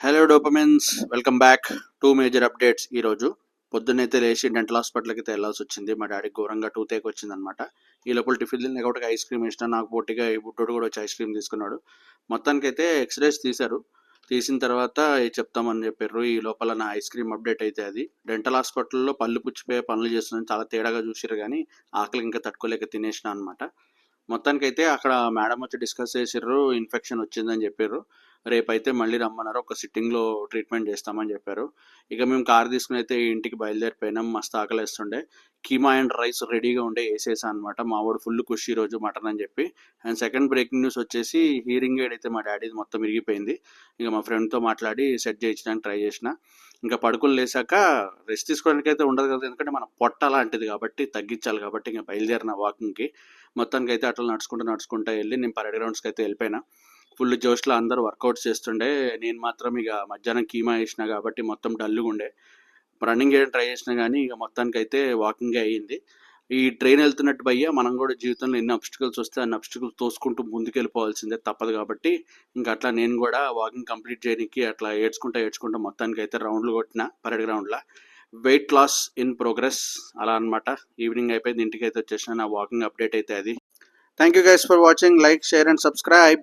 Hello dopamines, welcome back. 2 major updates. ఈరోజు పొద్దున్నైతే లేచి డెంటల్ హాస్పిటల్కి అయితే వెళ్ళాల్సి వచ్చింది. మా డాడీకి ఘోరంగా టూతేక్ వచ్చిందనమాట. ఈ లోపల టిఫిన్ తిని ఒకటి ఐస్ క్రీమ్ ఇష్టం, నాకు పోటీగా ఈ బుడ్డోడు కూడా వచ్చి ఐస్ క్రీమ్ తీసుకున్నాడు. మొత్తానికైతే ఎక్స్రేస్ తీశారు. తీసిన తర్వాత చెప్తామని చెప్పారు. ఈ లోపల నా ఐస్ క్రీమ్ అప్డేట్ అయితే అది డెంటల్ హాస్పిటల్లో పళ్ళు పుచ్చిపోయే పనులు చేస్తున్నాను. చాలా తేడాగా చూసారు, కానీ ఆకలి ఇంకా తట్టుకోలేక తినేసిన అనమాట. మొత్తానికైతే అక్కడ మేడం వచ్చి డిస్కస్ చేసిర్రు, ఇన్ఫెక్షన్ వచ్చిందని చెప్పారు. రేపైతే మళ్ళీ రమ్మన్నారు, ఒక సిట్టింగ్లో ట్రీట్మెంట్ చేస్తామని చెప్పారు. ఇక మేము కార్ తీసుకుని అయితే ఇంటికి బయలుదేరిపోయినాం. మస్తు ఆకలిస్తుండే. కీమా అండ్ రైస్ రెడీగా ఉండే వేసేసా అనమాట. మా వాడు ఫుల్ ఖుషి ఈరోజు మటన్ అని చెప్పి. అండ్ సెకండ్ బ్రేకింగ్ న్యూస్ వచ్చేసి హీరింగ్ ఎయిడ్ అయితే మా డాడీది మొత్తం ఇరిగిపోయింది. ఇక మా ఫ్రెండ్తో మాట్లాడి సెట్ చేయించడానికి ట్రై చేసిన. ఇంకా పడుకుని లేసాక రెస్ట్ తీసుకోవడానికి అయితే ఉండదు కదా, ఎందుకంటే మన పొట్ట అలాంటిది కాబట్టి తగ్గించాలి కాబట్టి ఇంకా బయలుదేరిన వాకింగ్కి. మొత్తానికి అయితే అట్లా నడుచుకుంటూ వెళ్ళి నేను పరేడ్ గ్రౌండ్స్కి అయితే వెళ్ళిపోయినా. ఫుల్ జోష్లో అందరూ వర్కౌట్స్ చేస్తుండే. నేను మాత్రం ఇక మధ్యాహ్నం కీమా వేసిన కాబట్టి మొత్తం డల్లుగా ఉండే. రన్నింగ్ చేయడం ట్రై చేసినా కానీ ఇక మొత్తానికి అయితే వాకింగే అయ్యింది. ఈ ట్రైన్ వెళ్తున్నట్టు భయ్య మనం కూడా జీవితంలో ఎన్ని అబ్స్టికల్స్ వస్తే అన్ని అబ్స్టికల్స్ తోసుకుంటూ ముందుకు వెళ్ళిపోవాల్సిందే, తప్పదు. కాబట్టి ఇంకా అట్లా నేను కూడా వాకింగ్ కంప్లీట్ చేయడానికి అట్లా ఏడ్చుకుంటూ మొత్తానికి అయితే రౌండ్లు కొట్టిన పరేడ్ గ్రౌండ్లో. వెయిట్ లాస్ ఇన్ ప్రోగ్రెస్ అలా అనమాట. ఈవినింగ్ అయిపోయింది, ఇంటికి అయితే వచ్చేసిన. నా వాకింగ్ అప్డేట్ అయితే అది. Thank you guys for watching. Like, share and subscribe.